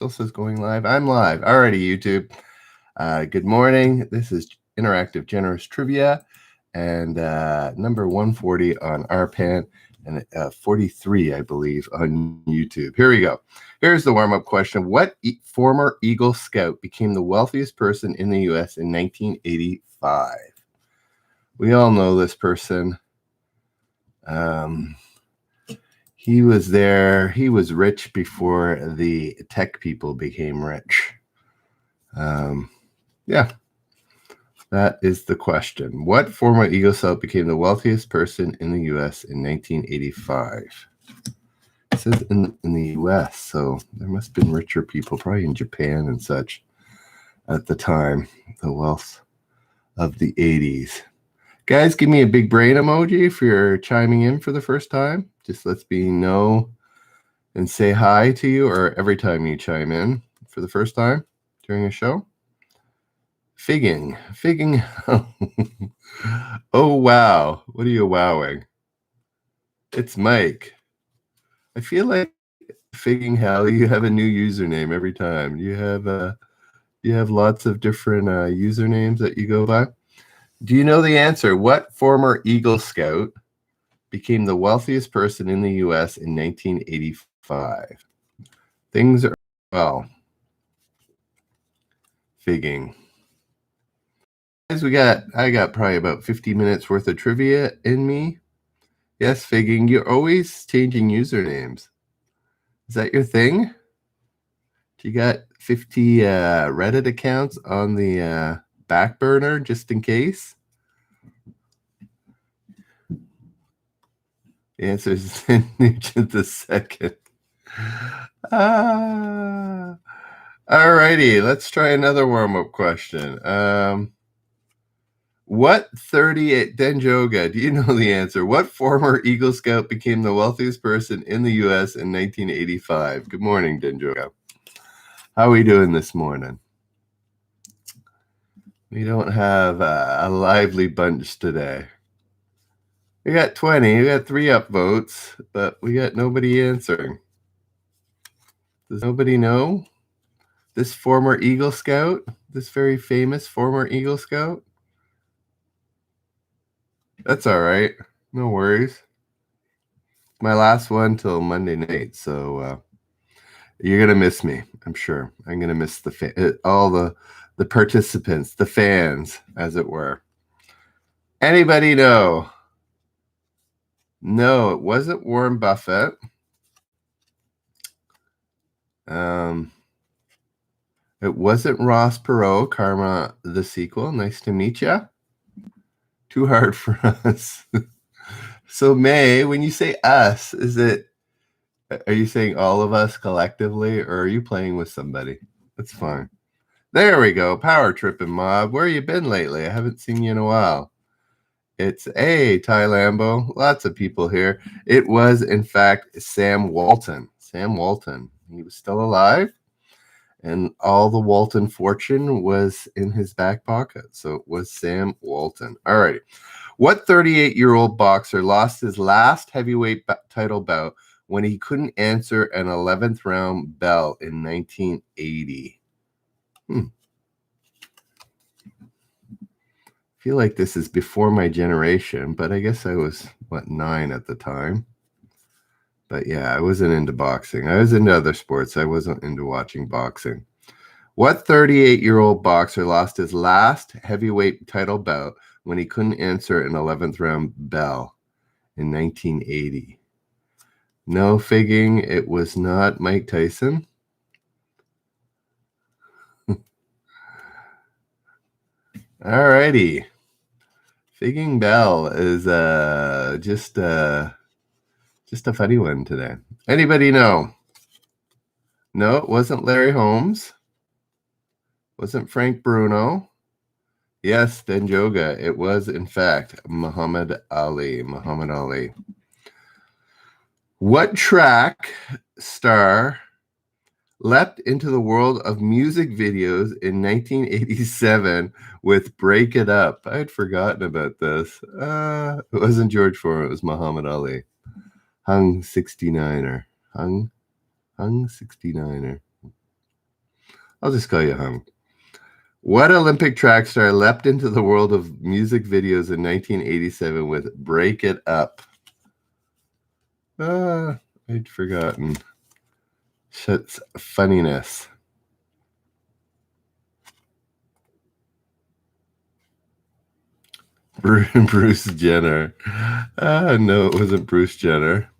Stoltz is going live. I'm live. Alrighty, YouTube. Good morning. This is Interactive Generous Trivia, and number 140 on RPAN, and 43, I believe, on YouTube. Here we go. Here's the warm-up question. What former Eagle Scout became the wealthiest person in the U.S. in 1985? We all know this person. He was there. He was rich before the tech people became rich. Yeah, that is the question. What former Eagle Scout became the wealthiest person in the U.S. in 1985? It says in the U.S., so there must have been richer people, probably in Japan and such, at the time, the wealth of the 80s. Guys, give me a big brain emoji if you're chiming in for the first time. Just let's me know and say hi to you, or every time you chime in for the first time during a show. Figging. Oh, wow. What are you wowing? It's Mike. I feel like Figging Hal, you have a new username every time. You have lots of different usernames that you go by. Do you know the answer? What former Eagle Scout became the wealthiest person in the U.S. in 1985? Things are well. Figging. Guys, I got probably about 50 minutes worth of trivia in me. Yes, Figging, you're always changing usernames. Is that your thing? Do you got 50 Reddit accounts on the back burner just in case? The answer is Nugent the second. Alrighty, let's try another warm-up question. What 38 Denjoga, do you know the answer? What former Eagle Scout became the wealthiest person in the U.S. in 1985? Good morning, Denjoga. How are we doing this morning? We don't have a lively bunch today. We got 20. We got 3 upvotes, but we got nobody answering. Does nobody know this former Eagle Scout? This very famous former Eagle Scout? That's all right. No worries. My last one till Monday night, so you're going to miss me, I'm sure. I'm going to miss all the participants, the fans, as it were. Anybody know? No, it wasn't Warren Buffett. It wasn't Ross Perot, Karma the sequel. Nice to meet you. Too hard for us. So, May, when you say us, are you saying all of us collectively, or are you playing with somebody? That's fine. There we go. Power tripping mob. Where you been lately? I haven't seen you in a while. It's Ty Lambo. Lots of people here. It was, in fact, Sam Walton. Sam Walton. He was still alive, and all the Walton fortune was in his back pocket. So it was Sam Walton. All right. What 38-year-old boxer lost his last heavyweight title bout when he couldn't answer an 11th round bell in 1980? I feel like this is before my generation, but I guess I was, 9 at the time. But yeah, I wasn't into boxing. I was into other sports. I wasn't into watching boxing. What 38-year-old boxer lost his last heavyweight title bout when he couldn't answer an 11th round bell in 1980? No, Figging, it was not Mike Tyson. Alrighty. Figging Bell is just a funny one today. Anybody know? No, it wasn't Larry Holmes. Wasn't Frank Bruno. Yes, Denjoga. It was, in fact, Muhammad Ali. What track star leapt into the world of music videos in 1987 with Break It Up? I had forgotten about this. It wasn't George Foreman. It was Muhammad Ali. Hung 69er. Hung 69er. I'll just call you Hung. What Olympic track star leapt into the world of music videos in 1987 with Break It Up? I'd forgotten. Shit's funniness. Bruce Jenner. No, it wasn't Bruce Jenner.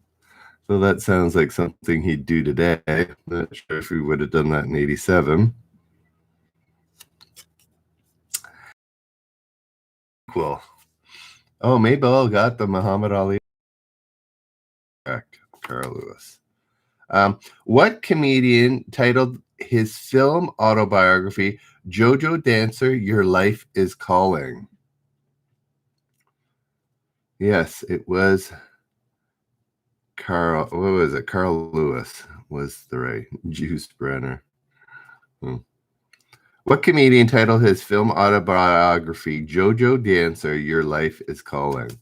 So that sounds like something he'd do today. I'm not sure if he would have done that in 87. Cool. Oh, Maybell got the Muhammad Ali. Correct. Carl Lewis. What comedian titled his film autobiography, JoJo Dancer, Your Life is Calling? Yes, it was Carl. What was it? Carl Lewis was the right Juice Brenner. What comedian titled his film autobiography, JoJo Dancer, Your Life is Calling?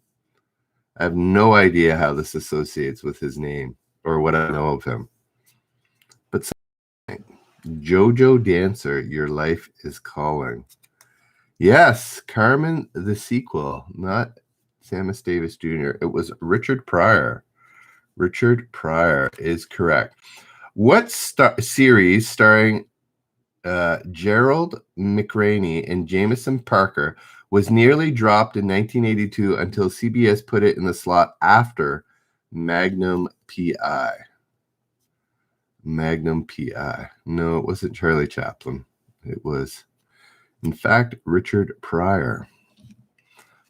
I have no idea how this associates with his name or what I know of him. But JoJo Dancer, Your Life is Calling. Yes, Carmen the sequel, not Samus Davis Jr. It was Richard Pryor. Richard Pryor is correct. What series starring Gerald McRaney and Jameson Parker was nearly dropped in 1982 until CBS put it in the slot after Magnum P.I.? Magnum P.I. No, it wasn't Charlie Chaplin. It was, in fact, Richard Pryor.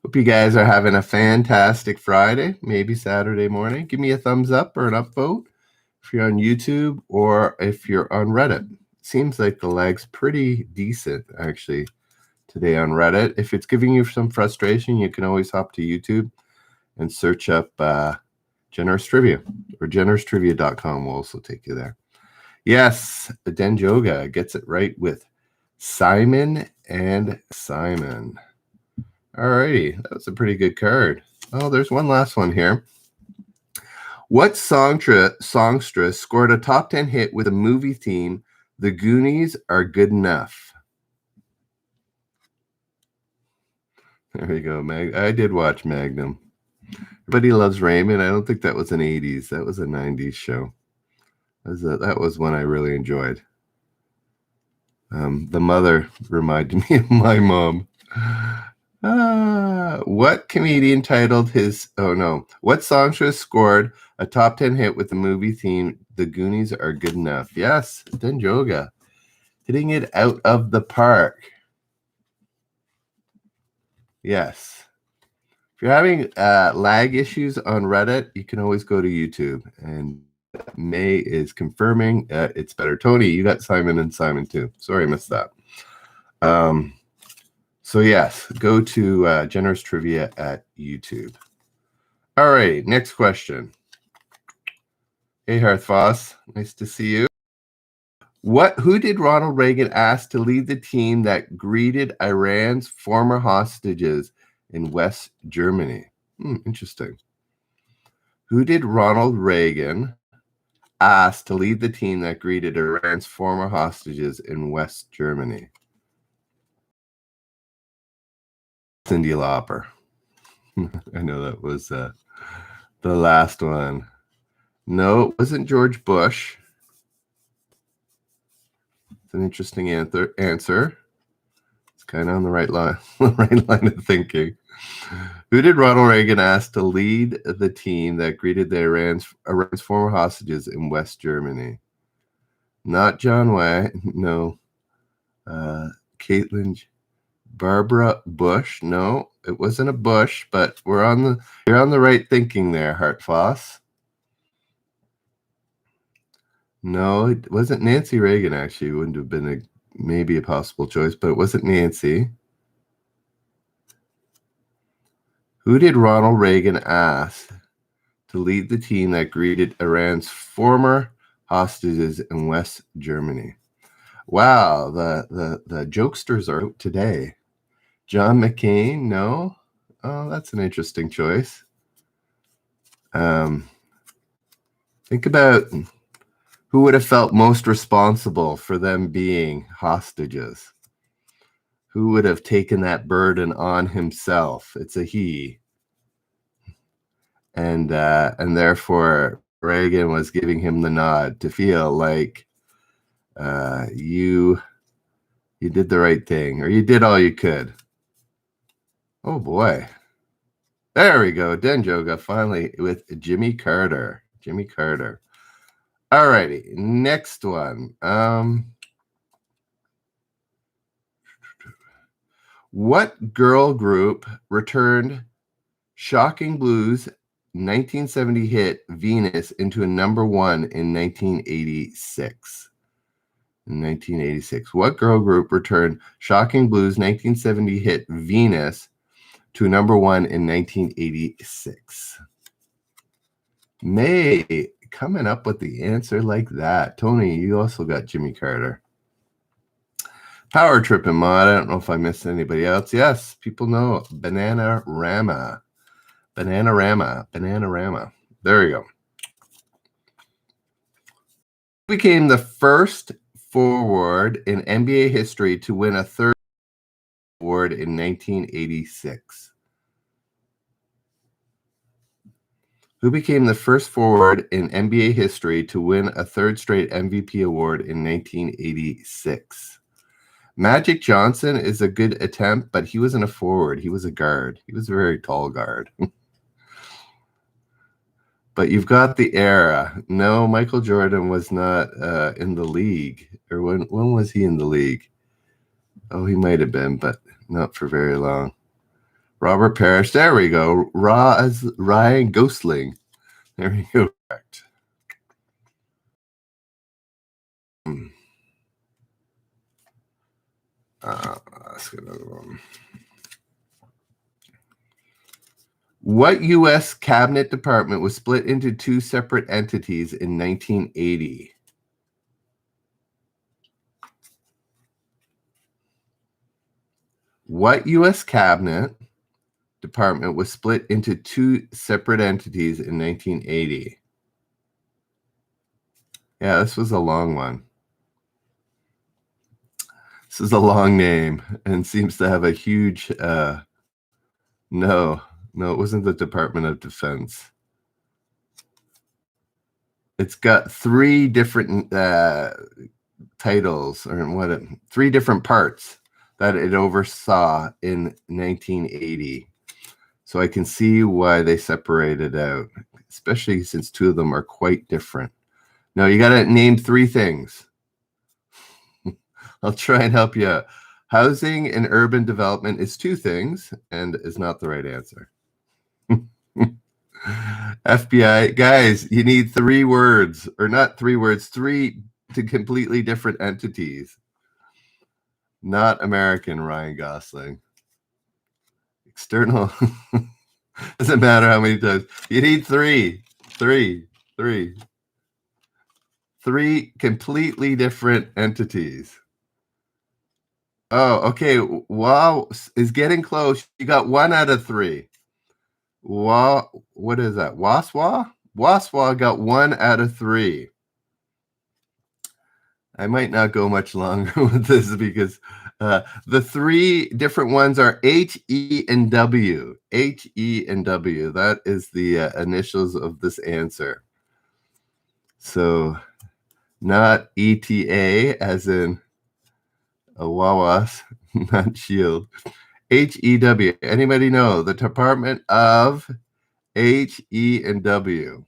Hope you guys are having a fantastic Friday, maybe Saturday morning. Give me a thumbs up or an upvote if you're on YouTube or if you're on Reddit. Seems like the lag's pretty decent, actually, today on Reddit. If it's giving you some frustration, you can always hop to YouTube and search up Generous Trivia, or generoustrivia.com will also take you there. Yes, Denjoga gets it right with Simon and Simon. Alrighty, that was a pretty good card. Oh, there's one last one here. What songstress scored a top 10 hit with a movie theme, The Goonies Are Good Enough? There you go, I did watch Magnum. Everybody Loves Raymond. I don't think that was an 80s. That was a 90s show. That was one I really enjoyed. The mother reminded me of my mom. What comedian titled his... Oh, no. What songstress scored a top 10 hit with the movie theme, The Goonies Are Good Enough? Yes, Denjoga. Hitting it out of the park. Yes. If you're having lag issues on Reddit, you can always go to YouTube. And May is confirming it's better. Tony, you got Simon and Simon too. Sorry, I missed that. So yes, go to Generous Trivia at YouTube. All right, next question. Hey, Harthfoss, nice to see you. Who did Ronald Reagan ask to lead the team that greeted Iran's former hostages in West Germany? Interesting. Who did Ronald Reagan ask to lead the team that greeted Iran's former hostages in West Germany? Cyndi Lauper. I know that was the last one. No, it wasn't George Bush. It's an interesting answer. It's kind of on the right line of thinking. Who did Ronald Reagan ask to lead the team that greeted the Iran's former hostages in West Germany? Not John Way. No. Caitlin. Barbara Bush. No, it wasn't a Bush, but you're on the right thinking there, Hartfoss. No, it wasn't Nancy Reagan, actually. It wouldn't have been maybe a possible choice, but it wasn't Nancy. Who did Ronald Reagan ask to lead the team that greeted Iran's former hostages in West Germany? Wow, the jokesters are out today. John McCain? No. Oh, that's an interesting choice. Think about Who would have felt most responsible for them being hostages? Who would have taken that burden on himself? It's a he. And therefore Reagan was giving him the nod to feel like you did the right thing, or you did all you could. Oh boy. There we go. Denjoga finally with Jimmy Carter. Jimmy Carter. Alrighty, next one. What girl group returned Shocking Blues 1970 hit Venus into a #1 in 1986? In 1986, what girl group returned Shocking Blues 1970 hit Venus to #1 in 1986? May coming up with the answer like that. Tony, you also got Jimmy Carter. Power Trip and Mod. I don't know if I missed anybody else. Yes, people know Bananarama. Bananarama. There you go. Became the first forward in NBA history to win a third award in 1986. Who became the first forward in NBA history to win a third straight MVP award in 1986? Magic Johnson is a good attempt, but he wasn't a forward. He was a guard. He was a very tall guard. But you've got the era. No, Michael Jordan was not in the league. Or when was he in the league? Oh, he might have been, but not for very long. Robert Parrish. There we go. Ryan Gosling. There we go. Correct. Let's get another one. What U.S. cabinet department was split into two separate entities in 1980? What U.S. cabinet department was split into two separate entities in 1980? Yeah, this was a long one. This is a long name and seems to have a huge no, it wasn't the Department of Defense. It's got three different titles, or three different parts that it oversaw in 1980. So I can see why they separated out, especially since two of them are quite different. No, you got to name three things. I'll try and help you out. Housing and urban development is two things and is not the right answer. FBI, guys, you need three words, or not three words, three to completely different entities. Not American, Ryan Gosling. External. Doesn't matter how many times. You need three completely different entities. Oh, okay. Wow is getting close. You got 1 out of 3. Wow, what is that? Waswa? Waswa got 1 out of 3. I might not go much longer with this because the three different ones are H, E, and W. H, E, and W. That is the initials of this answer. So not ETA as in a Wawas, not shield. HEW. Anybody know the Department of H, E, and W?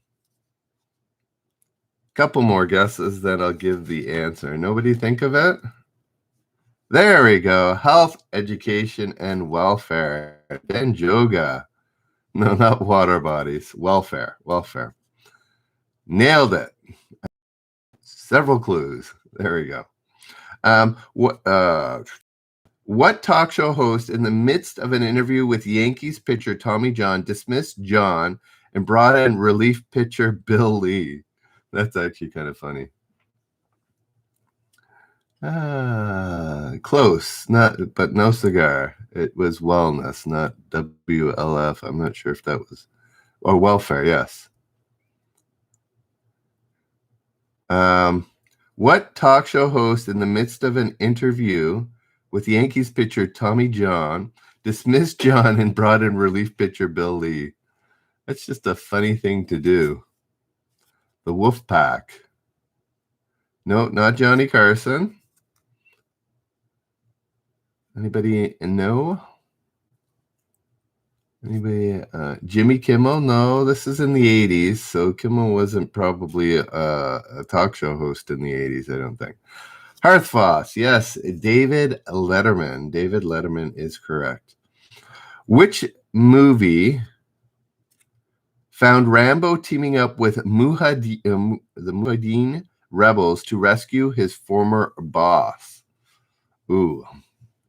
Couple more guesses, then I'll give the answer. Nobody think of it? There we go. Health, education, and welfare. Denjoga. No, not water bodies. Welfare. Nailed it. Several clues. There we go. What talk show host in the midst of an interview with Yankees pitcher Tommy John dismissed John and brought in relief pitcher Bill Lee? That's actually kind of funny. Close, but no cigar. It was wellness, not WLF. I'm not sure if that was, or welfare. Yes. What talk show host, in the midst of an interview with Yankees pitcher Tommy John, dismissed John and brought in relief pitcher Bill Lee? That's just a funny thing to do. The Wolf Pack. No, not Johnny Carson. Anybody know? Anybody? Jimmy Kimmel? No, this is in the 80s, so Kimmel wasn't probably a talk show host in the 80s, I don't think. Hearthfoss, yes, David Letterman. David Letterman is correct. Which movie found Rambo teaming up with the Mujahideen rebels to rescue his former boss? Ooh,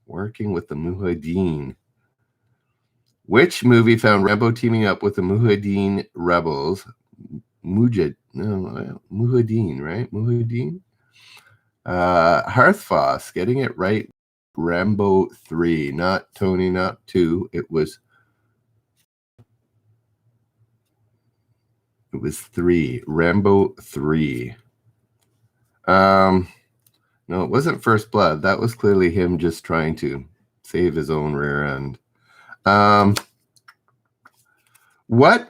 working with the Mujahideen. Which movie found Rambo teaming up with the Mujahideen rebels? Mujahideen, right? Mujahideen? Hearthfoss, getting it right. Rambo 3, not Tony, not 2. It was 3. Rambo 3. No, it wasn't First Blood. That was clearly him just trying to save his own rear end. What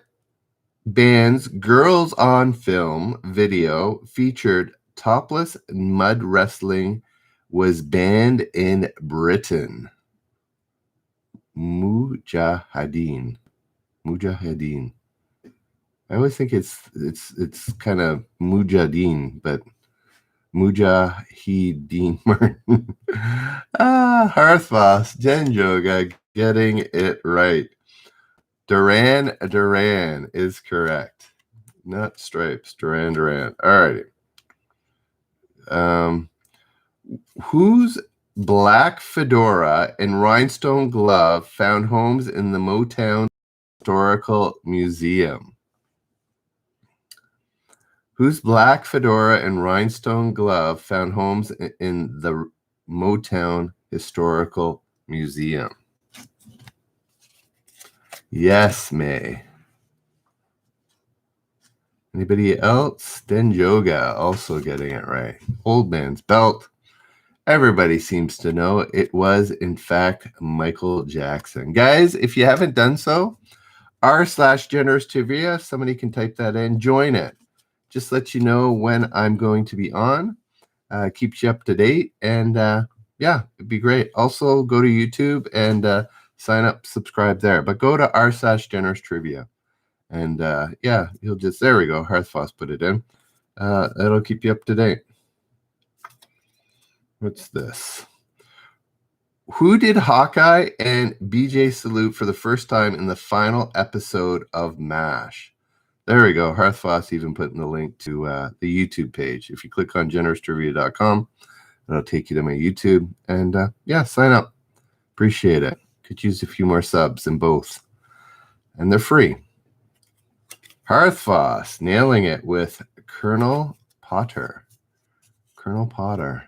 band's Girls on Film video featured topless mud wrestling was banned in Britain? Mujahideen. I always think it's kind of Mujahideen, but Mujahideen Martin. Hearthfoss, Jen Joga, getting it right. Duran Duran is correct. Not Stripes, Duran Duran. All righty. Whose black fedora and rhinestone glove found homes in the Motown Historical Museum? Whose black fedora and rhinestone glove found homes in the Motown Historical Museum? Yes, May. Anybody else? Denjoga also getting it right. Old Man's Belt. Everybody seems to know it was, in fact, Michael Jackson. Guys, if you haven't done so, r/generous trivia, somebody can type that in, join it. Just let you know when I'm going to be on. Keeps you up to date. And yeah, it'd be great. Also, go to YouTube and sign up, subscribe there. But go to r/generous trivia. And yeah, you'll just, there we go. Hearthfoss put it in. It'll keep you up to date. What's this? Who did Hawkeye and BJ salute for the first time in the final episode of MASH? There we go. Hearthfoss even put in the link to the YouTube page. If you click on generoustrivia.com, it'll take you to my YouTube. And yeah, sign up. Appreciate it. Could use a few more subs in both. And they're free. Hearthfoss, nailing it with Colonel Potter. Colonel Potter.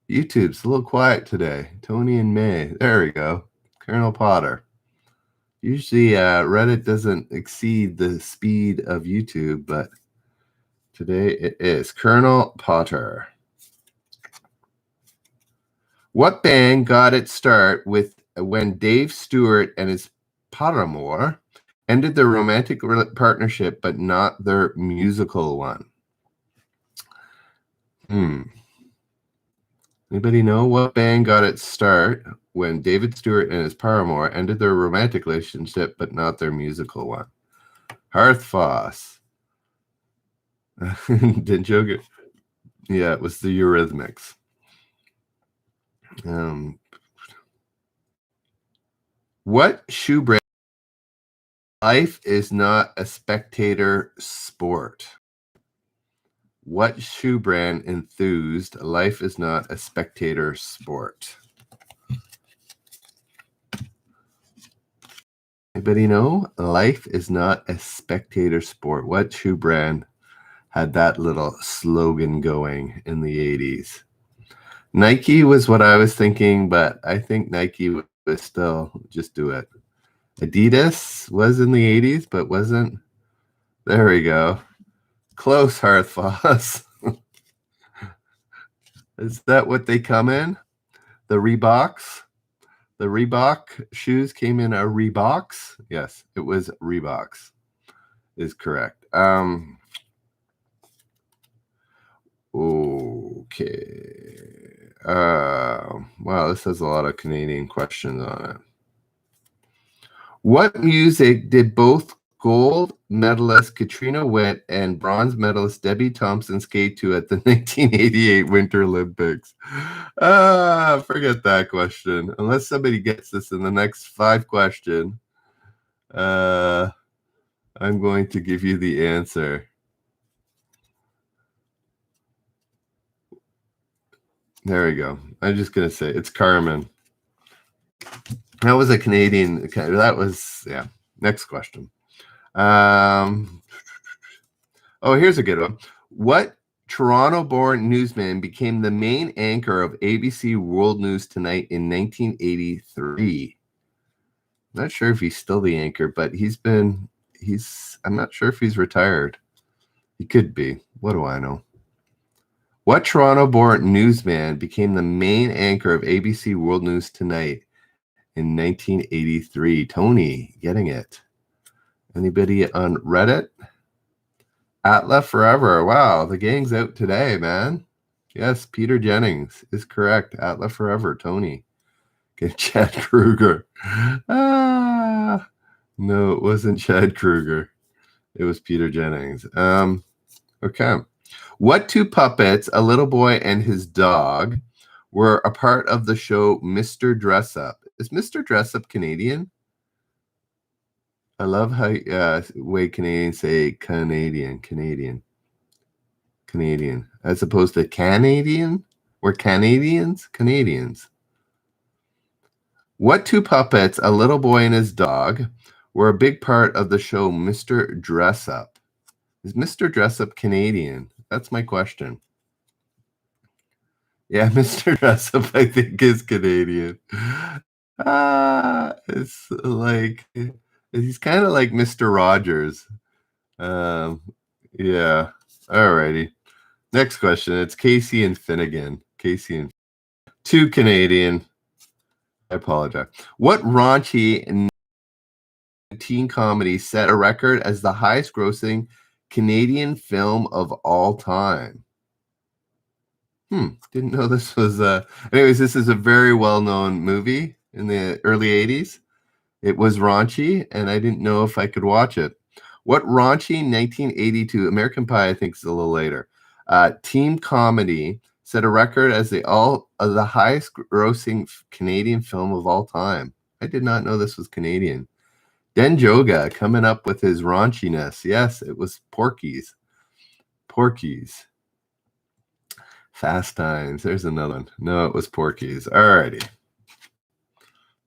YouTube's a little quiet today. Tony and May. There we go. Colonel Potter. Usually Reddit doesn't exceed the speed of YouTube, but today it is. Colonel Potter. What band got its start with when Dave Stewart and his paramour ended their romantic partnership, but not their musical one? Anybody know what band got its start when David Stewart and his paramour ended their romantic relationship, but not their musical one? Hearthfoss. Didn't you get? Yeah, it was the Eurythmics. What shoe brand? Life is not a spectator sport. What shoe brand enthused life is not a spectator sport? Anybody know? Life is not a spectator sport. What shoe brand had that little slogan going in the 80s? Nike was what I was thinking, but I think Nike was still, just do it. Adidas was in the 80s, but wasn't. There we go. Close, Hearthfoss. Is that what they come in? The Reeboks? The Reebok shoes came in a Reeboks? Yes, it was Reeboks. Is correct. Okay. Wow, this has a lot of Canadian questions on it. What music did both gold medalist Katrina Witt and bronze medalist Debbie Thompson skate to at the 1988 Winter Olympics? Forget that question. Unless somebody gets this in the next 5 questions, I'm going to give you the answer. There we go. I'm just going to say it's Carmen. That was a Canadian. That was, yeah. Next question. Oh, here's a good one. What Toronto-born newsman became the main anchor of ABC World News Tonight in 1983? I'm not sure if he's still the anchor, but I'm not sure if he's retired. He could be. What do I know? What Toronto-born newsman became the main anchor of ABC World News Tonight in 1983? Tony, getting it. Anybody on Reddit? Atla Forever. Wow, the gang's out today, man. Yes, Peter Jennings is correct. Atla Forever, Tony. Get Chad Kruger. No, it wasn't Chad Kruger. It was Peter Jennings. Okay. What 2 puppets, a little boy and his dog, were a part of the show Mr. Dress Up? Is Mr. Dress Up Canadian? I love how way Canadians say Canadian, as opposed to Canadian. We're Canadians. What 2 puppets, a little boy and his dog, were a big part of the show Mr. Dress Up? Is Mr. Dress Up Canadian? That's my question. Yeah, Mr. Dress Up, I think, is Canadian. It's like, he's kind of like Mr. Rogers. Yeah. Alrighty. Next question. It's Casey and Finnegan. 2 Canadian. I apologize. What raunchy teen comedy set a record as the highest grossing Canadian film of all time? Didn't know this was anyways, this is a very well-known movie in the early 80s. It was raunchy, and I didn't know if I could watch it. What raunchy 1982 American Pie, I think, is a little later, teen comedy set a record as the highest grossing Canadian film of all time? I did not know this was Canadian. Den Joga coming up with his raunchiness. Yes, it was Porky's. Fast Times. There's another one. No, it was Porky's. Alrighty.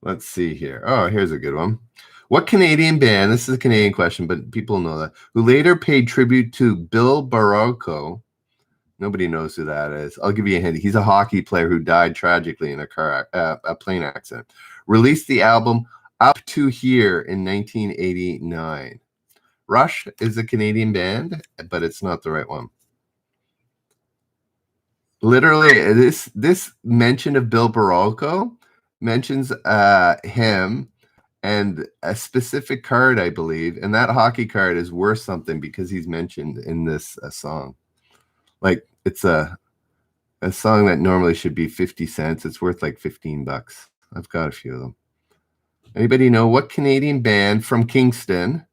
Let's see here. Oh, here's a good one. What Canadian band, this is a Canadian question, but people know that, who later paid tribute to Bill Barocco? Nobody knows who that is. I'll give you a hint. He's a hockey player who died tragically in a plane accident. Released the album Up to Here in 1989. Rush is a Canadian band, but it's not the right one. Literally, this mention of Bill Barocco mentions him and a specific card, I believe, and that hockey card is worth something because he's mentioned in this song. Like, it's a song that normally should be 50 cents. It's worth like $15. I've got a few of them. Anybody know what Canadian band from Kingston,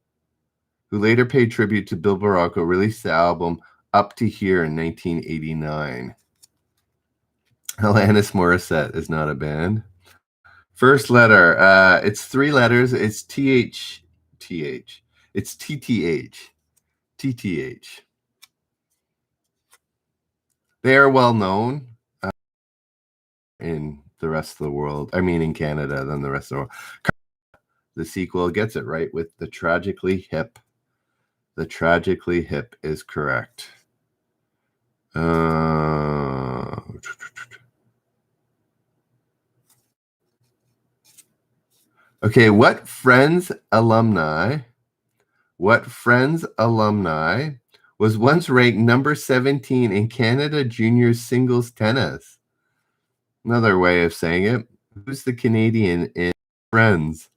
who later paid tribute to Bill Barocco, released the album Up to Here in 1989? Alanis Morissette is not a band. First letter, it's 3 letters. It's TH. It's TTH. They are well known in the rest of the world. I mean, in Canada than the rest of the world. The sequel gets it right with The Tragically Hip. The Tragically Hip is correct. Okay, what Friends alumni was once ranked number 17 in Canada junior singles tennis. Another way of saying it, who's the Canadian in Friends?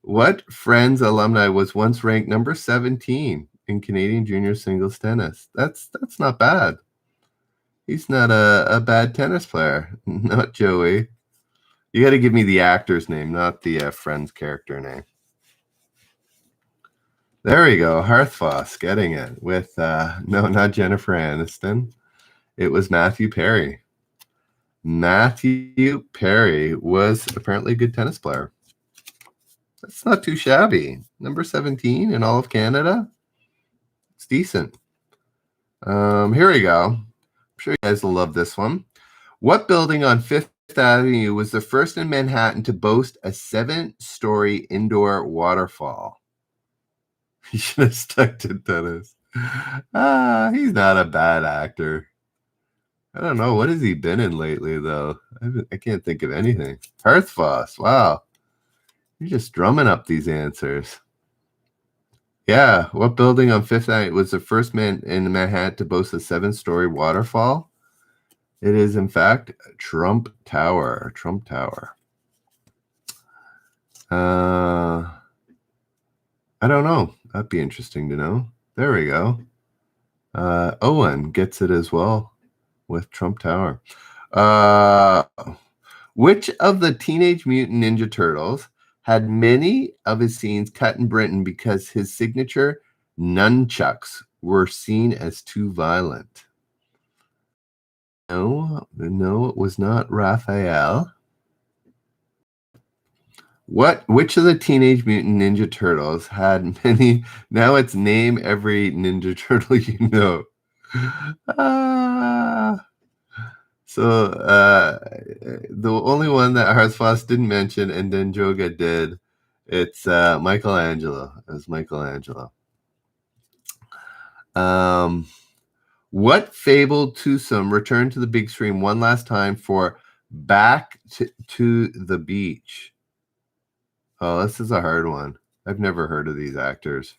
What Friends alumni was once ranked number 17 in Canadian junior singles tennis? That's not bad. He's not a bad tennis player. Not Joey. You got to give me the actor's name, not the Friends character name. There we go. Hearthfoss getting it with, no, not Jennifer Aniston. It was Matthew Perry. Matthew Perry was apparently a good tennis player. That's not too shabby. Number 17 in all of Canada. It's decent. Here we go. I'm sure you guys will love this one. What building on Fifth Avenue was the first in Manhattan to boast a 7-story indoor waterfall? He should have stuck to tennis. He's not a bad actor. I don't know. What has he been in lately, though? I can't think of anything. Hearthfoss. Wow. You're just drumming up these answers. Yeah. What building on Fifth Avenue was the first man in Manhattan to boast a 7-story waterfall? It is, in fact, Trump Tower. Trump Tower. I don't know. That'd be interesting to know. There we go. Owen gets it as well with Trump Tower. Which of the Teenage Mutant Ninja Turtles had many of his scenes cut in Britain because his signature nunchucks were seen as too violent? No, it was not Raphael. Which of the Teenage Mutant Ninja Turtles had many? Now it's name every Ninja Turtle you know. So the only one that Hearthfoss didn't mention and then Joga did, it's Michelangelo. It was Michelangelo. What fabled twosome returned to the big screen one last time for Back to the Beach? Oh, this is a hard one. I've never heard of these actors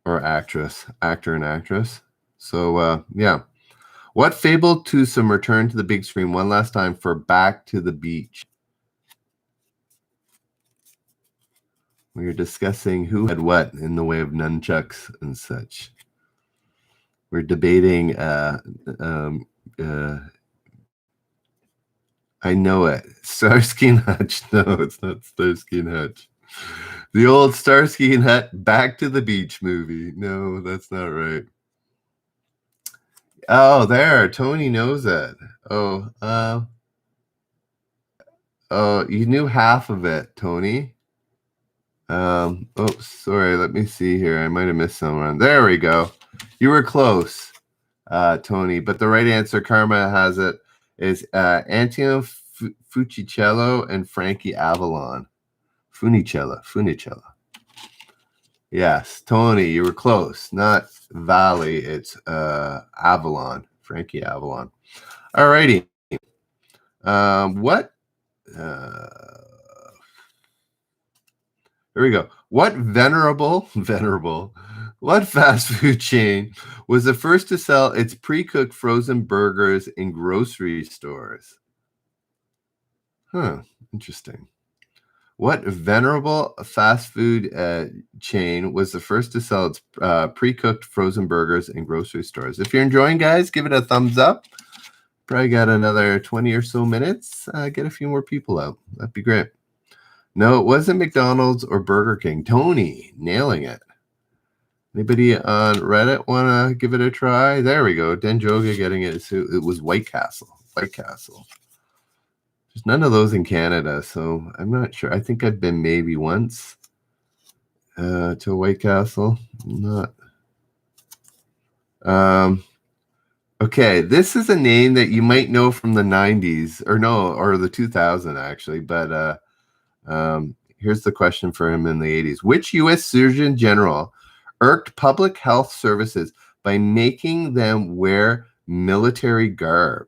or actor and actress. So, yeah. What fabled twosome returned to the big screen one last time for Back to the Beach? We were discussing who had what in the way of nunchucks and such. We're debating I know it. Starsky and Hutch. No, it's not Starsky and Hutch. The old Starsky and Hutch Back to the Beach movie. No, that's not right. Oh, there. Tony knows it. Oh, you knew half of it, Tony. Oh, sorry. Let me see here. I might have missed someone. There we go. You were close, Tony. But the right answer, Karma has it, is Antonio Fucicello and Frankie Avalon. Funicello. Yes, Tony, you were close. Not Valley, it's Avalon. Frankie Avalon. All righty. Here we go. What what fast food chain was the first to sell its pre-cooked frozen burgers in grocery stores? Huh, interesting. What venerable fast food chain was the first to sell its pre-cooked frozen burgers in grocery stores? If you're enjoying, guys, give it a thumbs up. Probably got another 20 or so minutes. Get a few more people out. That'd be great. No, it wasn't McDonald's or Burger King. Tony, nailing it. Anybody on Reddit want to give it a try? There we go. Denjoga getting it. So it was White Castle. White Castle. There's none of those in Canada, so I'm not sure. I think I've been maybe once to White Castle. Not. Okay, this is a name that you might know from the 90s, or the 2000 actually, but here's the question for him in the 80s. Which U.S. Surgeon General irked public health services by making them wear military garb?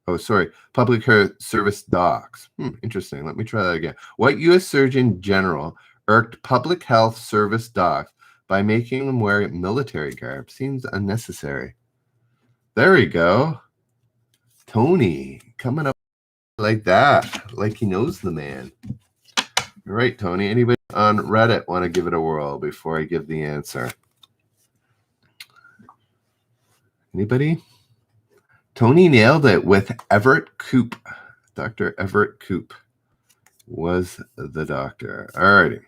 Oh, sorry. Public service docs. Interesting. Let me try that again. What U.S. Surgeon General irked public health service docs by making them wear military garb. Seems unnecessary. There we go. Tony coming up like that, like he knows the man. All right, Tony. Anybody on Reddit want to give it a whirl before I give the answer? Anybody? Tony nailed it with Everett Koop. Dr. Everett Koop was the doctor. All righty.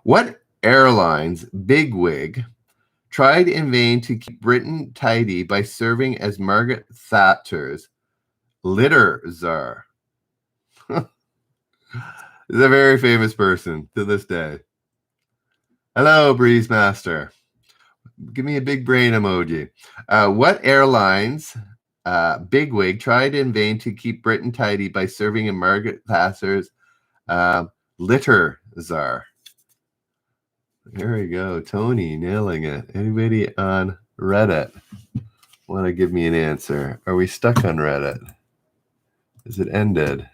What airline's bigwig tried in vain to keep Britain tidy by serving as Margaret Thatcher's litter czar? Is a very famous person to this day. Hello, Breeze Master. Give me a big brain emoji. What airline's bigwig tried in vain to keep Britain tidy by serving in Margaret Thatcher's litter czar? There we go. Tony nailing it. Anybody on Reddit want to give me an answer? Are we stuck on Reddit? Is it ended?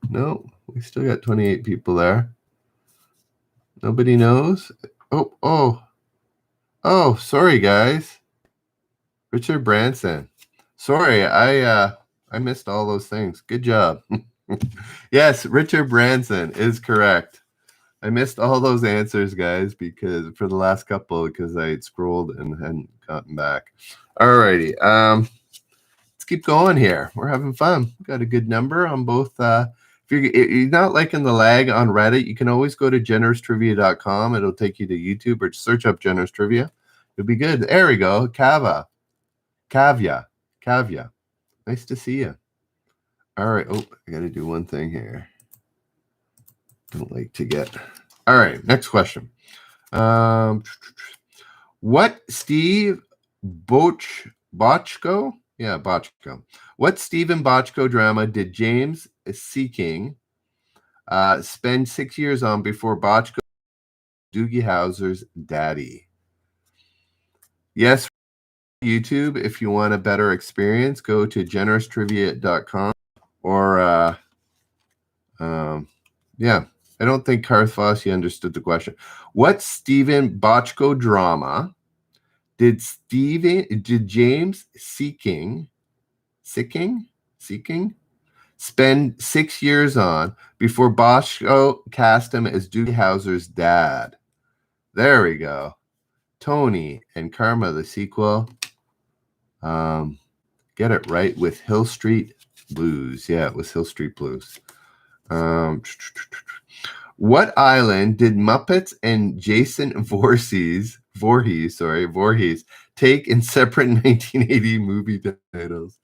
No, we still got 28 people there. Nobody knows? Oh, sorry, guys. Richard Branson. Sorry, I missed all those things. Good job. Yes, Richard Branson is correct. I missed all those answers, guys, because for the last couple, because I had scrolled and hadn't gotten back. All righty. Let's keep going here. We're having fun. We've got a good number on both. If you're not liking the lag on Reddit, you can always go to generoustrivia.com. It'll take you to YouTube or search up Generous Trivia. It'll be good. There we go. Kavya. Nice to see you. All right. Oh, I got to do one thing here. Don't like to get. All right. Next question. What Steve Bochco? Yeah, Bochco. What Stephen Bochco drama did James Seeking spend 6 years on before Bochco Doogie Howser's daddy? Yes, YouTube. If you want a better experience, go to generoustrivia.com or yeah. I don't think Karth Fossey understood the question. What Stephen Bochco drama did James Seeking spend 6 years on before Bochco cast him as Doogie Howser's dad? There we go. Tony and Karma, the sequel. Get it right with Hill Street Blues. Yeah, it was Hill Street Blues. What island did Muppets and Jason Voorhees take in separate 1980 movie titles?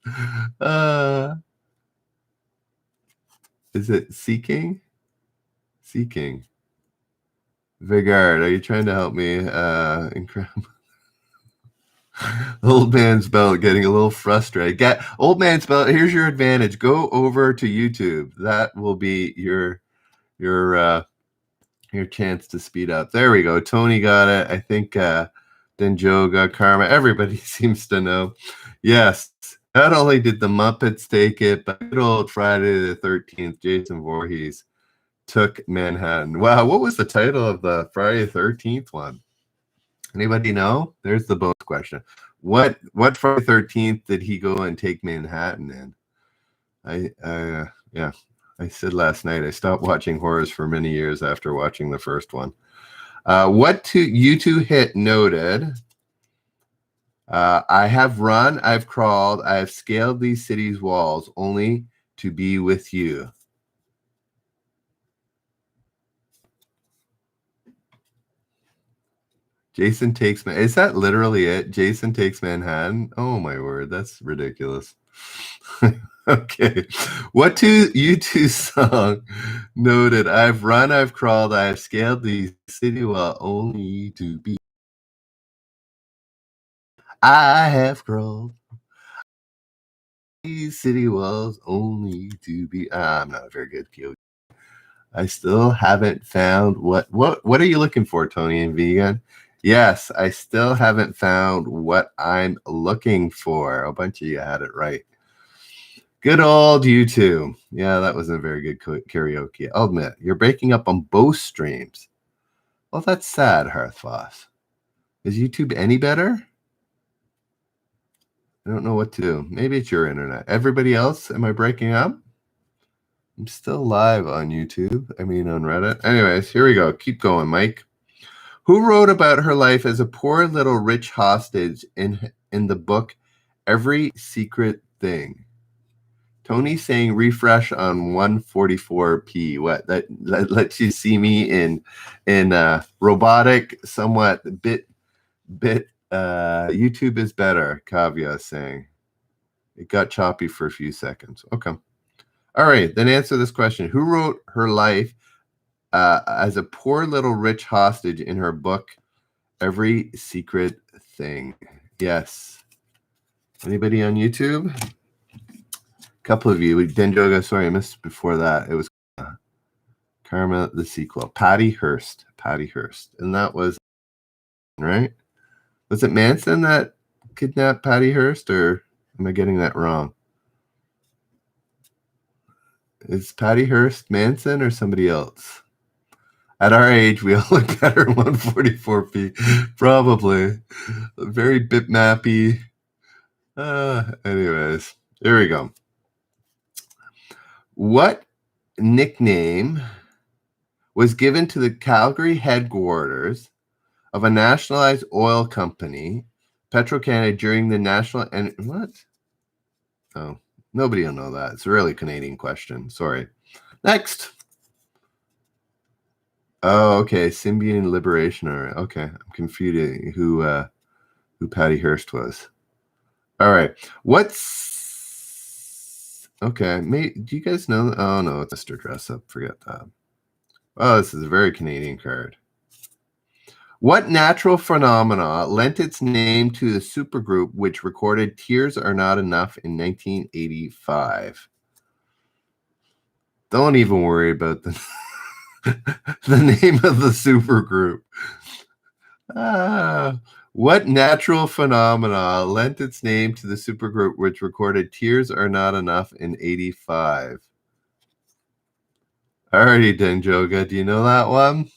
Is it Seeking? Vigard, are you trying to help me? Incredible. Old man's belt getting a little frustrated. Old man's belt. Here's your advantage. Go over to YouTube. That will be your chance to speed up. There we go. Tony got it. I think then Joe got Karma. Everybody seems to know. Yes. Not only did the Muppets take it, but good old Friday the 13th, Jason Voorhees took Manhattan. Wow, what was the title of the Friday the 13th one? Anybody know? There's the bonus question. What Friday the 13th did he go and take Manhattan in? I said last night I stopped watching horrors for many years after watching the first one. What U2 hit noted? I have run, I've crawled, I have scaled these cities' walls only to be with you. Jason takes Is that literally it? Jason takes Manhattan? Oh my word, that's ridiculous. Okay. What U2 song noted? I've run, I've crawled, I have scaled the city wall only to be. I have crawled these city walls only to be. I'm not a very good POD. I still haven't found what are you looking for, Tony and Vegan? Yes, I still haven't found what I'm looking for. A bunch of you had it right. Good old U2. Yeah, that wasn't a very good karaoke. I'll admit, you're breaking up on both streams. Well, that's sad, Hearthfoss. Is YouTube any better? I don't know what to do. Maybe it's your internet. Everybody else, am I breaking up? I'm still live on YouTube. I mean, on Reddit. Anyways, here we go. Keep going, Mike. Who wrote about her life as a poor little rich hostage in the book Every Secret Thing? Tony saying refresh on 144p. What that lets you see me in robotic, somewhat bit. YouTube is better. Kavya is saying it got choppy for a few seconds. Okay, all right. Then answer this question: who wrote her life as a poor little rich hostage in her book Every Secret Thing? Yes. Anybody on YouTube? Couple of you. Denjoga, sorry, I missed before that. It was Karma, the sequel. Patty Hearst. And that was, right? Was it Manson that kidnapped Patty Hearst, or am I getting that wrong? Is Patty Hearst Manson or somebody else? At our age, we all look better in 144p. Probably. Very bitmappy. Anyways, here we go. What nickname was given to the Calgary headquarters of a nationalized oil company, Petro-Canada, during the national... And what? Oh, nobody will know that. It's a really Canadian question. Sorry. Next. Oh, okay. Symbian Liberation. All right. Okay. I'm confused who Patty Hearst was. All right. Okay. Do you guys know? Oh, no. It's Mr. Dress Up. Forget that. Oh, this is a very Canadian card. What natural phenomena lent its name to the supergroup which recorded Tears Are Not Enough in 1985? Don't even worry about the name of the supergroup. What natural phenomena lent its name to the supergroup which recorded Tears Are Not Enough in 85? Alrighty, Denjoga, do you know that one?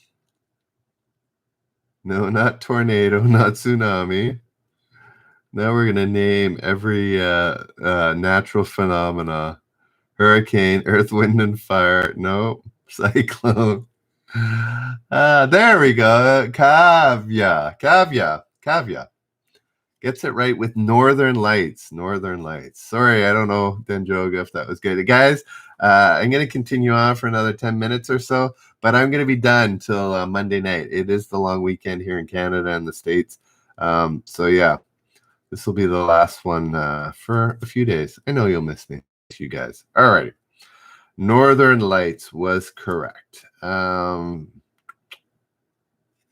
No, not tornado, not tsunami. Now we're going to name every natural phenomena. Hurricane, earth, wind, and fire. No, cyclone. There we go. Kavya. Gets it right with Northern Lights. Sorry, I don't know, Denjoga, if that was good. Guys, I'm going to continue on for another 10 minutes or so, but I'm going to be done till Monday night. It is the long weekend here in Canada and the States. So, yeah, this will be the last one for a few days. I know you'll miss me, you guys. All right. Northern Lights was correct.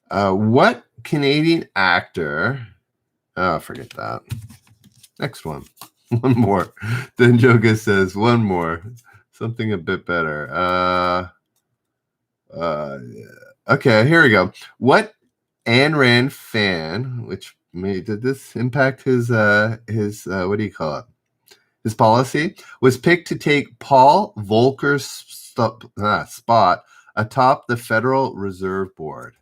What Canadian actor... Oh, forget that. Next one. One more. Denjoga says one more. Something a bit better. Okay, here we go. What Ayn Rand fan, which did this impact his what do you call it? His policy, was picked to take Paul Volcker's spot atop the Federal Reserve Board.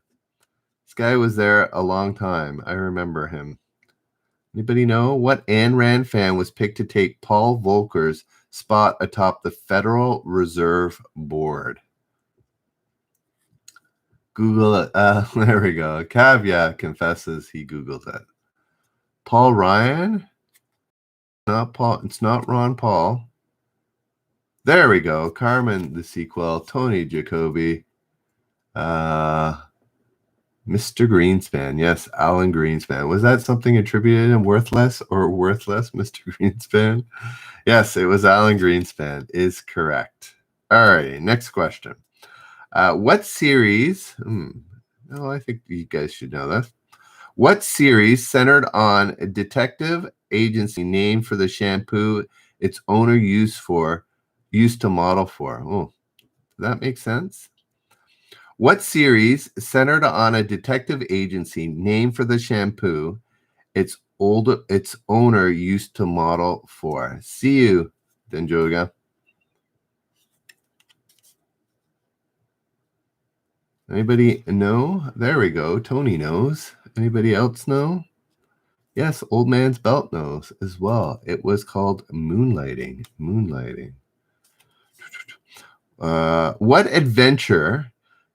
This guy was there a long time. I remember him. Anybody know what Ayn Rand fan was picked to take Paul Volcker's spot atop the Federal Reserve Board? Google it. There we go. Kavya confesses he Googled it. Paul Ryan? Not Paul. It's not Ron Paul. There we go. Carmen, the sequel. Tony Jacoby. Mr. Greenspan. Yes, Alan Greenspan. Was that something attributed to worthless, Mr. Greenspan? Yes, it was Alan Greenspan. Is correct. All right, next question. What series... Oh, I think you guys should know this. What series centered on a detective agency named for the shampoo its owner used to model for? Oh, does that make sense? What series centered on a detective agency named for the shampoo its owner used to model for? See you, Denjoga. Anybody know? There we go. Tony knows. Anybody else know? Yes, Old Man's Belt knows as well. It was called Moonlighting. Moonlighting. What adventure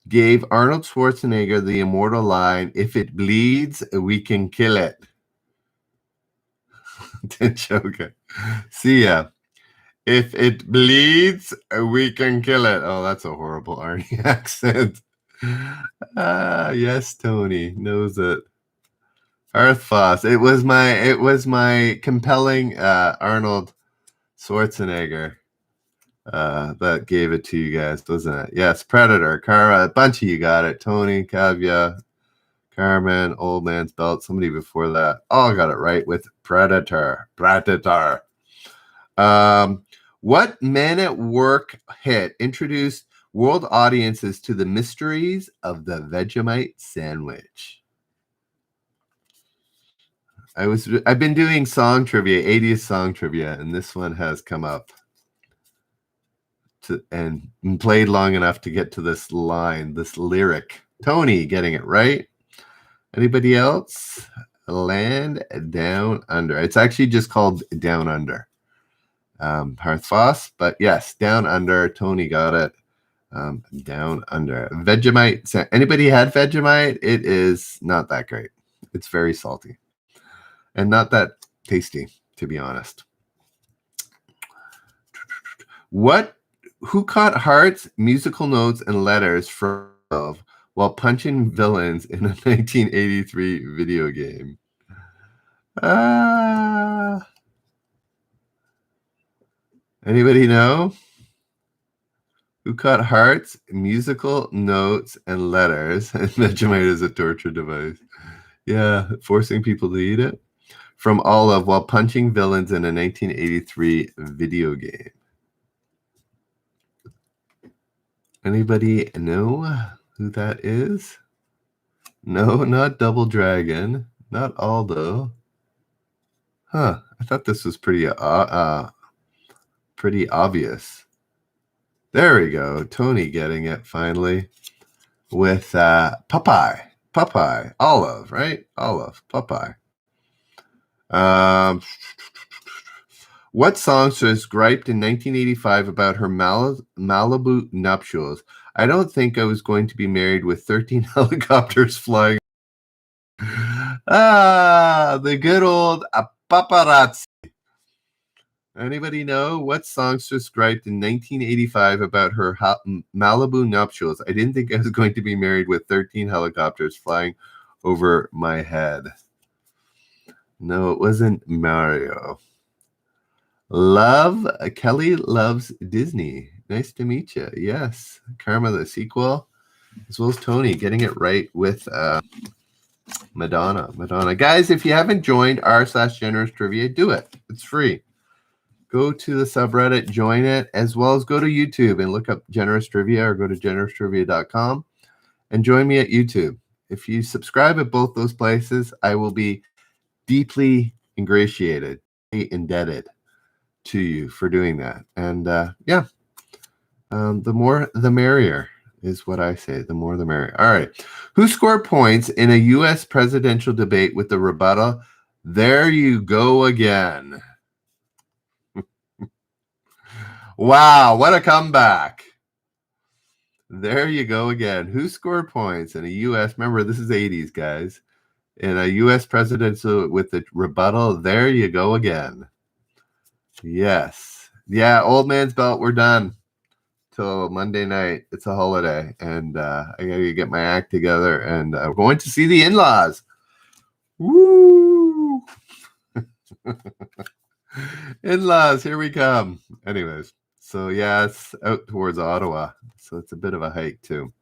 gave Arnold Schwarzenegger the immortal line, "If it bleeds, we can kill it"? Joker. See ya. If it bleeds, we can kill it. Oh, that's a horrible Arnie accent. Yes, Tony knows it. Earth Foss. It was my compelling Arnold Schwarzenegger that gave it to you guys, wasn't it? Yes, Predator, Kara, a bunch of you got it. Tony, Kavya, Carmen, Old Man's Belt, somebody before that. All got it right with Predator. Predator. What Men at Work hit introduced world audiences to the mysteries of the Vegemite sandwich? I've been doing song trivia, 80s song trivia, and this one has come up and played long enough to get to this line, this lyric. Tony getting it right. Anybody else? Land Down Under. It's actually just called Down Under. Hearth Foss, but yes, Down Under. Tony got it. Down Under. Vegemite. Anybody had Vegemite? It is not that great. It's very salty and not that tasty, to be honest. Who caught hearts, musical notes, and letters from while punching villains in a 1983 video game? Anybody know? Who caught hearts, musical notes, and letters? And Vegemite is a torture device. Yeah, forcing people to eat it. From Olive while punching villains in a 1983 video game. Anybody know who that is? No, not Double Dragon. Not Aldo. Huh. I thought this was pretty obvious. There we go. Tony getting it finally with Popeye. Popeye. Olive, right? Olive. Popeye. What songstress griped in 1985 about her Malibu nuptials? I don't think I was going to be married with 13 helicopters flying. The good old paparazzi. Anybody know what songstress griped in 1985 about her Malibu nuptials? I didn't think I was going to be married with 13 helicopters flying over my head. No, it wasn't Mario. Kelly loves Disney. Nice to meet you. Yes, Karma the sequel, as well as Tony getting it right with Madonna. Guys, if you haven't joined r/generous trivia, do it. It's free. Go to the subreddit, join it, as well as go to YouTube and look up Generous Trivia or go to generoustrivia.com and join me at YouTube. If you subscribe at both those places, I will be deeply ingratiated, indebted to you for doing that. And the more the merrier is what I say. The more the merrier. All right. Who scored points in a U.S. presidential debate with the rebuttal, "There you go again"? Wow, what a comeback. There you go again. Who scored points in a U.S. Remember, this is 80s, guys. In a U.S. presidential with the rebuttal, "There you go again." Yes. Yeah, Old Man's Belt, we're done till Monday night. It's a holiday, and I gotta get my act together, and we're going to see the in-laws. Woo! In-laws, here we come. Anyways, so yeah, it's out towards Ottawa, so it's a bit of a hike too.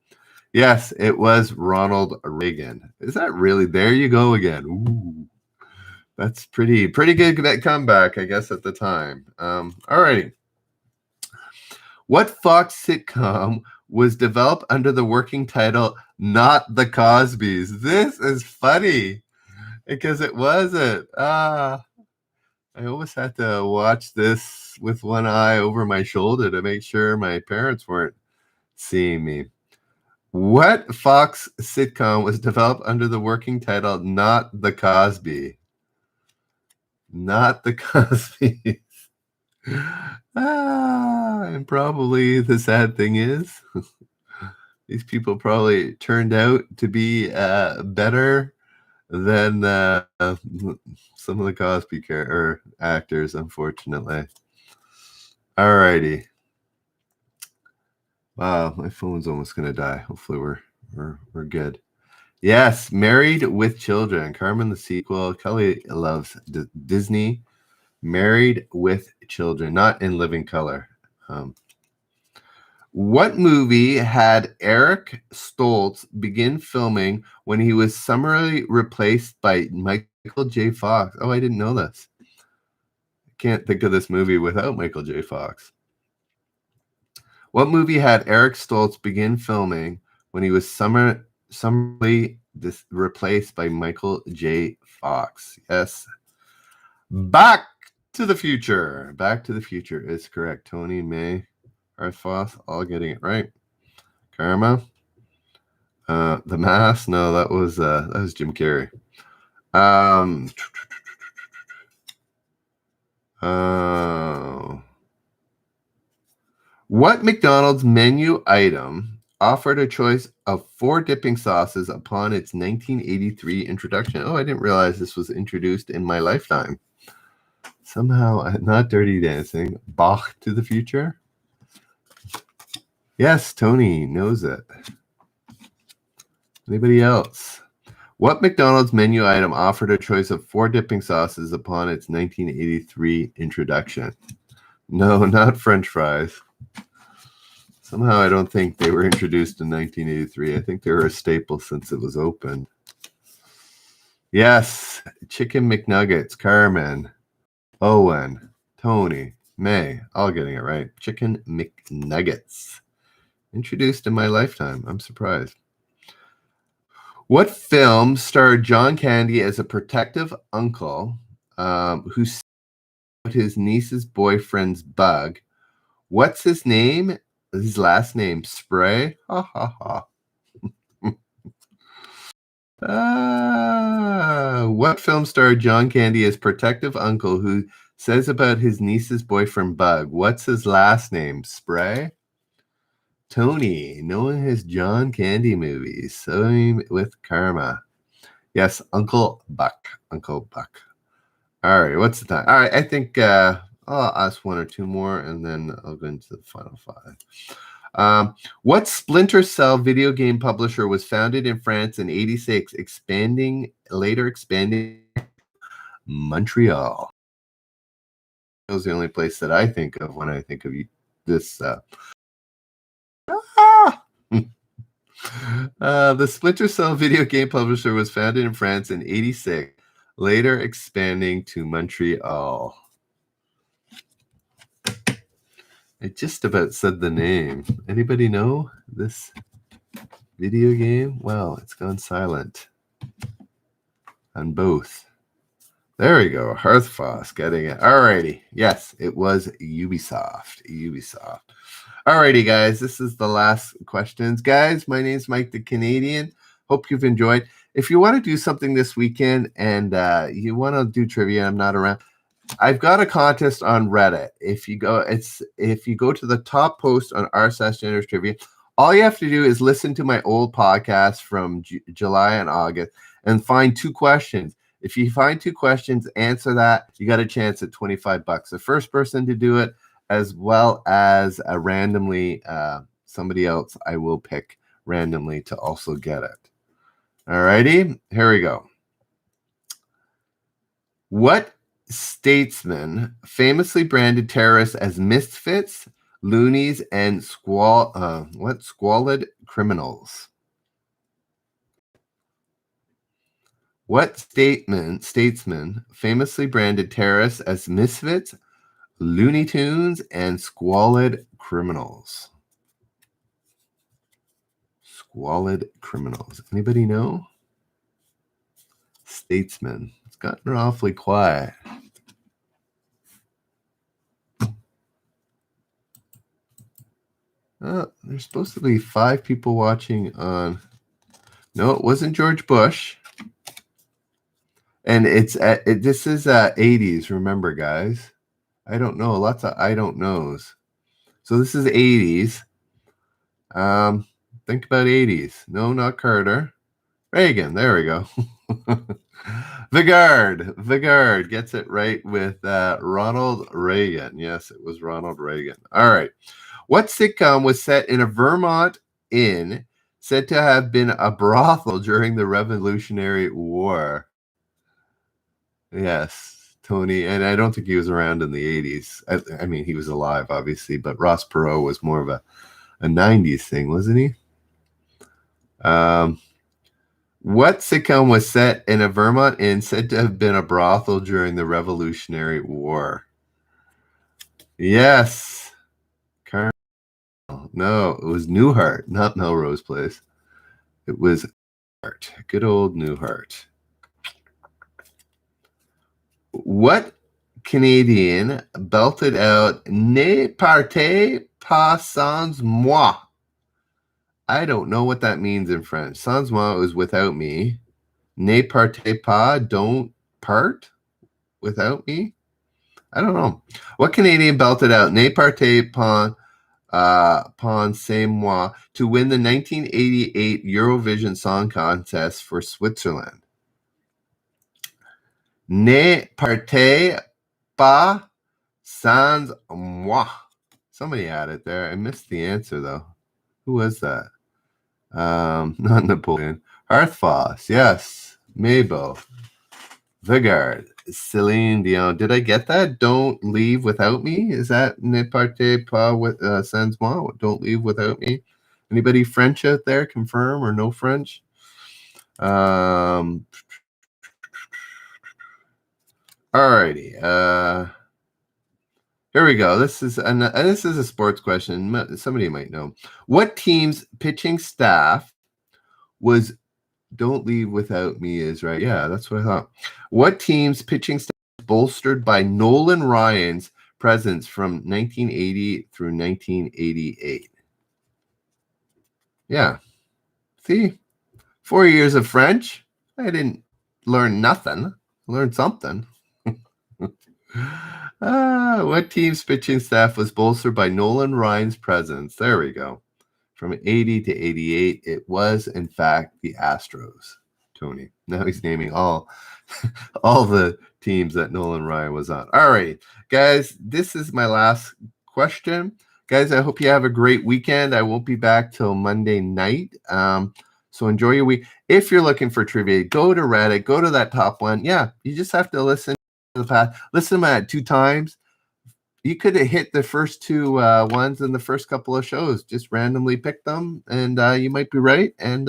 Yes, it was Ronald Reagan. Is that really? There you go again. Ooh. That's pretty good that comeback, I guess, at the time. All righty. What Fox sitcom was developed under the working title Not the Cosby'S? This is funny because it wasn't. I always had to watch this with one eye over my shoulder to make sure my parents weren't seeing me. What Fox sitcom was developed under the working title Not the Cosby? Not the Cosby. And probably the sad thing is these people probably turned out to be better than some of the Cosby actors, unfortunately. All righty. Wow, my phone's almost gonna die. Hopefully we're good. Yes, Married with Children. Carmen the sequel. Kelly loves Disney. Married with Children, not In Living Color. What movie had Eric Stoltz begin filming when he was summarily replaced by Michael J. Fox? Oh, I didn't know this. I can't think of this movie without Michael J. Fox. What movie had Eric Stoltz begin filming when he was summarily replaced by Michael J. Fox? Yes. Back to the Future. Back to the Future is correct. Tony, May, Arthfoss, all getting it right. Karma. The Mask. No, that was Jim Carrey. What McDonald's menu item offered a choice of 4 dipping sauces upon its 1983 introduction? Oh, I didn't realize this was introduced in my lifetime. Somehow, not Dirty Dancing. Back to the Future? Yes, Tony knows it. Anybody else? What McDonald's menu item offered a choice of 4 dipping sauces upon its 1983 introduction? No, not French fries. Somehow I don't think they were introduced in 1983. I think they were a staple since it was opened. Yes, Chicken McNuggets. Carmen, Owen, Tony, May, all getting it right. Chicken McNuggets. Introduced in my lifetime. I'm surprised. What film starred John Candy as a protective uncle who saved his niece's boyfriend's bug? What's his name? His last name? Spray? Ha ha ha. What film starred John Candy as protective uncle who says about his niece's boyfriend Bug? What's his last name? Spray? Tony, knowing his John Candy movies. Same with Karma. Yes, Uncle Buck. Uncle Buck. All right, what's the time? All right, I think I'll ask 1 or 2 more, and then I'll go into the final 5. What Splinter Cell video game publisher was founded in France in '86, later expanding Montreal? That was the only place that I think of when I think of this. The Splinter Cell video game publisher was founded in France in '86, later expanding to Montreal. I just about said the name. Anybody know this video game? Well, it's gone silent on both. There we go. Hearthfoss getting it. Alrighty. Yes, it was Ubisoft. Alrighty, guys. This is the last questions. Guys, my name's Mike the Canadian. Hope you've enjoyed. If you want to do something this weekend and you want to do trivia, I'm not around. I've got a contest on Reddit. If you go to the top post on r/Generous Trivia, all you have to do is listen to my old podcast from July and August and find 2 questions. If you find 2 questions, answer that, you got a chance at $25. The first person to do it, as well as randomly somebody else I will pick randomly to also get it. All righty, here we go. What statesman famously branded terrorists as misfits, loonies, and squalid criminals? What statesman famously branded terrorists as misfits, Looney Tunes, and squalid criminals? Squalid criminals. Anybody know? Statesman. It's gotten awfully quiet. There's supposed to be 5 people watching on. No, it wasn't George Bush. And this is 80s, remember, guys. I don't know. Lots of I don't knows. So this is 80s. Think about 80s. No, not Carter. Reagan. There we go. Vigard gets it right with Ronald Reagan. Yes, it was Ronald Reagan. All right. What sitcom was set in a Vermont inn said to have been a brothel during the Revolutionary War? Yes, Tony. And I don't think he was around in the 80s. I mean, he was alive, obviously, but Ross Perot was more of a 90s thing, wasn't he? What sitcom was set in a Vermont inn said to have been a brothel during the Revolutionary War? Yes. Carmel. No, it was Newhart, not Melrose Place. It was Newhart. Good old Newhart. What Canadian belted out "Ne partez pas sans moi"? I don't know what that means in French. Sans moi is without me. Ne partez pas, don't part without me. I don't know. What Canadian belted out "Ne partez pas sans moi" to win the 1988 Eurovision Song Contest for Switzerland? Ne partez pas sans moi. Somebody had it there. I missed the answer though. Who was that? Not Napoleon. Hearthfoss. Yes. Mabel. Vigard. Celine Dion. Did I get that? Don't leave without me. Is that ne partez pas with sans moi? Don't leave without me. Anybody French out there? Confirm or no French? Alrighty. Here we go. This is a sports question. Somebody might know. What team's pitching staff was "Don't leave without me" is right. Yeah, that's what I thought. What team's pitching staff was bolstered by Nolan Ryan's presence from 1980 through 1988? Yeah. See? 4 years of French. I didn't learn nothing. I learned something. What team's pitching staff was bolstered by Nolan Ryan's presence? There we go. From 80 to 88, it was, in fact, the Astros, Tony. Now he's naming all the teams that Nolan Ryan was on. All right, guys, this is my last question. Guys, I hope you have a great weekend. I won't be back till Monday night. So enjoy your week. If you're looking for trivia, go to Reddit, go to that top one. Yeah, you just have to listen to the past. Listen to it 2 times. You could have hit the first 2 ones in the first couple of shows. Just randomly pick them, and you might be right, and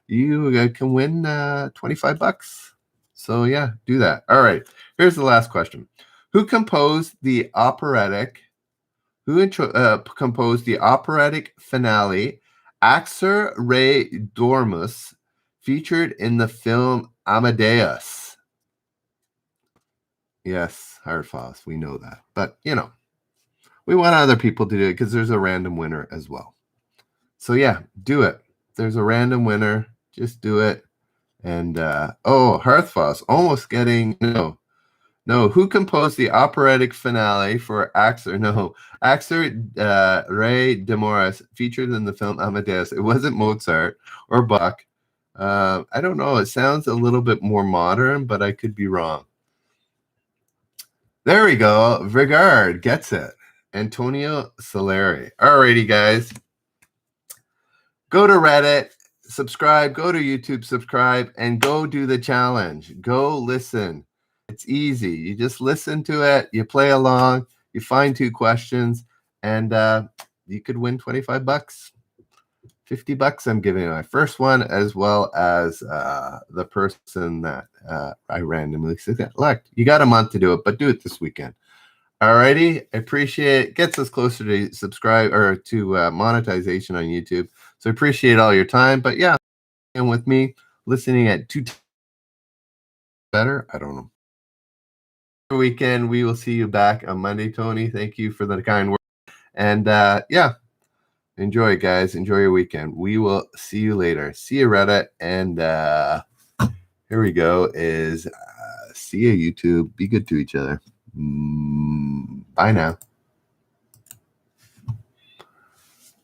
you can win $25. So yeah, do that. All right. Here's the last question: Who composed the operatic? Composed the operatic finale "Axer Re Dormus," featured in the film Amadeus? Yes, Hardfoss, we know that. But, we want other people to do it because there's a random winner as well. So, yeah, do it. There's a random winner. Just do it. And, Hearthfoss, almost getting, no. Who composed the operatic finale for Axer Re Dormus, featured in the film Amadeus? It wasn't Mozart or Bach. I don't know. It sounds a little bit more modern, but I could be wrong. There we go. Vigard gets it. Antonio Saleri. Alrighty, guys. Go to Reddit, subscribe. Go to YouTube, subscribe, and go do the challenge. Go listen. It's easy. You just listen to it. You play along. You find 2 questions, and you could win $25. $50 I'm giving you my first one, as well as the person that I randomly select. You got a month to do it, but do it this weekend. Alrighty, I appreciate it. Gets us closer to subscribe or to monetization on YouTube. So I appreciate all your time. But yeah, and with me listening at 2 better. I don't know. Weekend. We will see you back on Monday, Tony. Thank you for the kind words. And yeah. Enjoy, guys. Enjoy your weekend. We will see you later. See you, Reddit. And here we go is see you, YouTube. Be good to each other. Bye now.